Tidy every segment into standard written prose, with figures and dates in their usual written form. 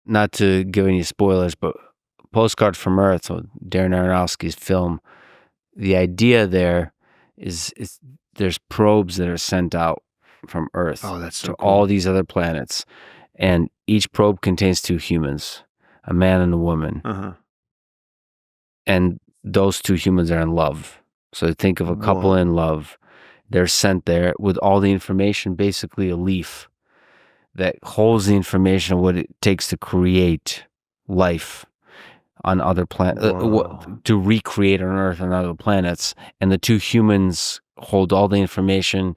not to give any spoilers, but Postcard from Earth, so Darren Aronofsky's film, the idea there is there's probes that are sent out from Earth to all these other planets, and each probe contains 2 humans, a man and a woman, and those 2 humans are in love. So think of a couple in love. They're sent there with all the information, basically a leaf that holds the information of what it takes to create life on other planets, to recreate on Earth and other planets. And the 2 humans hold all the information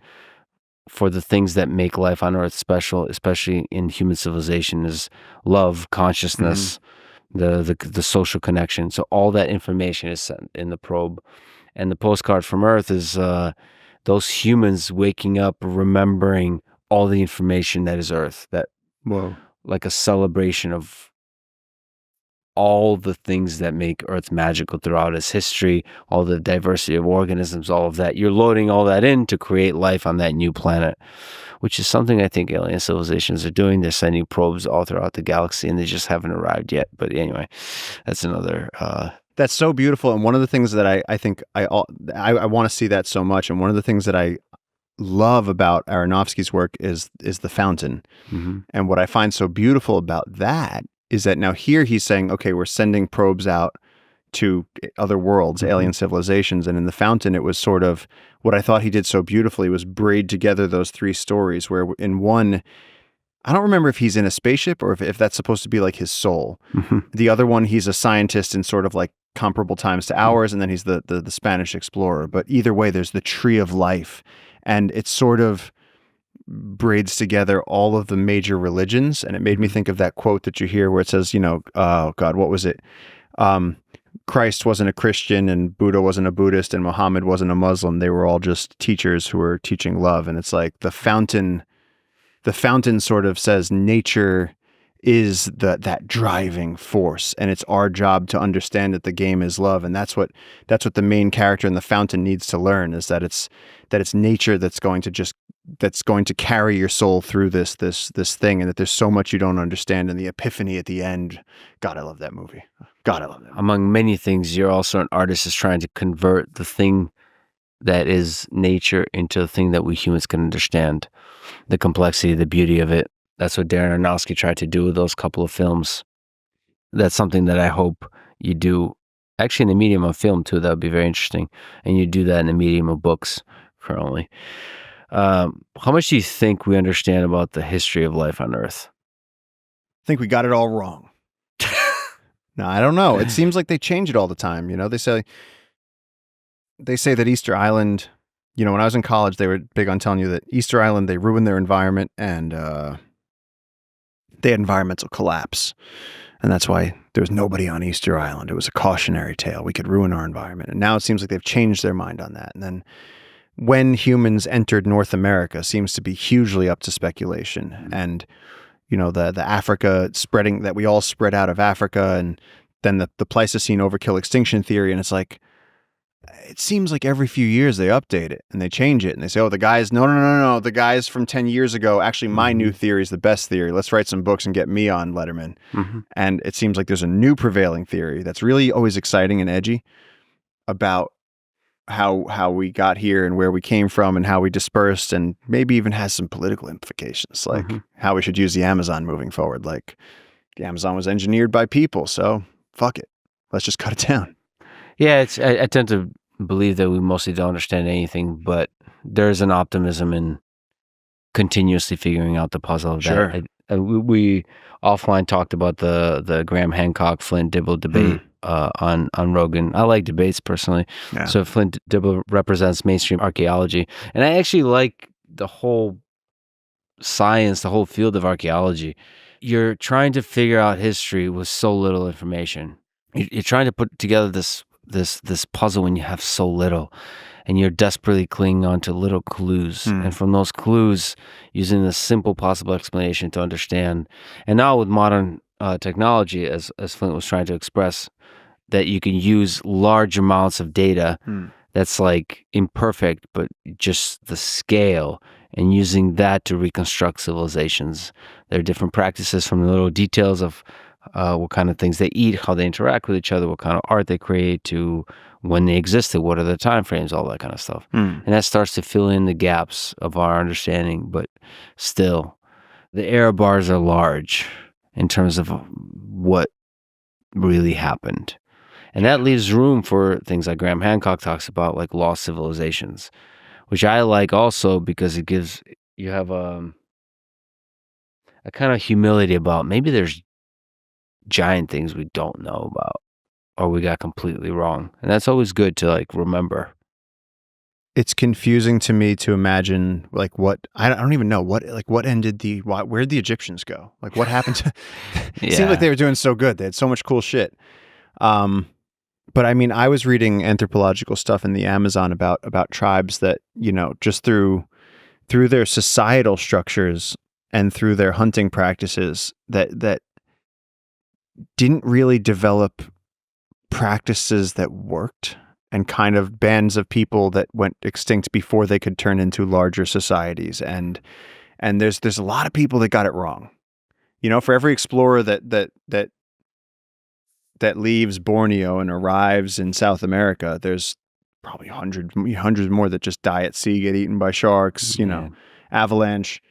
for the things that make life on Earth special, especially in human civilization, is love, consciousness, the social connection. So all that information is sent in the probe. And the Postcard from Earth is those humans waking up, remembering all the information that is Earth, that like a celebration of all the things that make Earth magical throughout its history, all the diversity of organisms, all of that. You're loading all that in to create life on that new planet, which is something I think alien civilizations are doing. They're sending probes all throughout the galaxy, and they just haven't arrived yet. But anyway, that's another... That's so beautiful. And one of the things that I think I want to see that so much. And one of the things that I love about Aronofsky's work is the fountain. And what I find so beautiful about that is that now here he's saying, okay, we're sending probes out to other worlds, alien civilizations. And in the fountain, it was sort of what I thought he did so beautifully was braid together those 3 stories where in one, I don't remember if he's in a spaceship or if that's supposed to be like his soul. The other one, he's a scientist in sort of like comparable times to ours, and then he's the Spanish explorer. But either way, there's the tree of life, and it sort of braids together all of the major religions. And it made me think of that quote that you hear where it says, oh God, what was it? Christ wasn't a Christian, and Buddha wasn't a Buddhist, and Muhammad wasn't a Muslim. They were all just teachers who were teaching love. And it's like the fountain sort of says nature is that driving force, and it's our job to understand that the game is love. And that's what the main character in the fountain needs to learn, is that it's nature that's going to carry your soul through this thing, and that there's so much you don't understand. And the epiphany at the end, God, I love that movie. God, I love that movie. Among many things, you're also an artist is trying to convert the thing that is nature into a thing that we humans can understand, the complexity, the beauty of it. That's what Darren Aronofsky tried to do with those couple of films. That's something that I hope you do, actually in the medium of film too. That would be very interesting. And you do that in the medium of books currently. How much do you think we understand about the history of life on Earth? I think we got it all wrong. No, I don't know. It seems like they change it all the time. They say that Easter Island, when I was in college, they were big on telling you that Easter Island, they ruined their environment, and they had environmental collapse. And that's why there was nobody on Easter Island. It was a cautionary tale. We could ruin our environment. And now it seems like they've changed their mind on that. And then when humans entered North America seems to be hugely up to speculation. And, the Africa spreading, that we all spread out of Africa, and then the Pleistocene overkill extinction theory. And it's like, it seems like every few years they update it and they change it, and they say, oh, the guys, no. The guys from 10 years ago, actually, my new theory is the best theory. Let's write some books and get me on Letterman. And it seems like there's a new prevailing theory that's really always exciting and edgy about how we got here and where we came from and how we dispersed, and maybe even has some political implications, like how we should use the Amazon moving forward. Like, the Amazon was engineered by people, so fuck it. Let's just cut it down. Yeah, I tend to believe that we mostly don't understand anything, but there's an optimism in continuously figuring out the puzzle of that. We offline talked about the Graham Hancock Flint Dibble debate on Rogan. I like debates personally. Yeah. So Flint Dibble represents mainstream archaeology, and I actually like the whole science, the whole field of archaeology. You're trying to figure out history with so little information. You're trying to put together this puzzle when you have so little, and you're desperately clinging on to little clues. And from those clues, using the simple possible explanation to understand. And now with modern technology, as Flint was trying to express, that you can use large amounts of data that's like imperfect, but just the scale and using that to reconstruct civilizations. There are different practices, from the little details of what kind of things they eat, how they interact with each other, what kind of art they create, to when they existed, what are the time frames, all that kind of stuff. And that starts to fill in the gaps of our understanding. But still, the error bars are large in terms of what really happened. And that leaves room for things like Graham Hancock talks about, like lost civilizations, which I like also because it gives you have a kind of humility about maybe there's giant things we don't know about or we got completely wrong. And that's always good to like remember. It's confusing to me to imagine like what I don't even know what ended where'd the Egyptians go? Like what happened to it seemed like they were doing so good. They had so much cool shit. But I mean, I was reading anthropological stuff in the Amazon about tribes that, you know, just through their societal structures and through their hunting practices that didn't really develop practices that worked, and kind of bands of people that went extinct before they could turn into larger societies. And there's a lot of people that got it wrong. You know, for every explorer that leaves Borneo and arrives in South America, there's probably hundreds more that just die at sea, get eaten by sharks, you know, avalanche.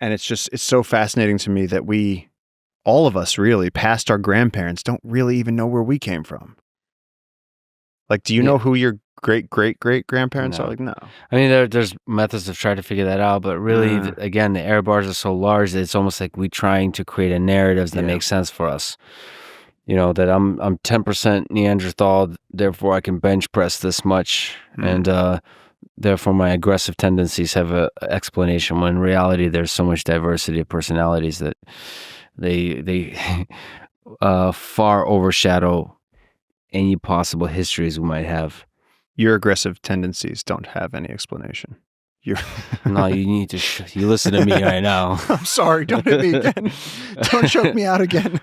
And it's so fascinating to me that all of us really, past our grandparents, don't really even know where we came from. Like, do you know who your great-great-great-grandparents are? Like, no. I mean, there's methods of trying to figure that out, but really, again, the error bars are so large that it's almost like we're trying to create a narrative that makes sense for us. You know, that I'm 10% Neanderthal, therefore I can bench press this much, and therefore my aggressive tendencies have an explanation, when in reality there's so much diversity of personalities that they far overshadow any possible histories we might have. Your aggressive tendencies don't have any explanation. No, you need to you listen to me right now. I'm sorry, don't hit me again. Don't choke me out again.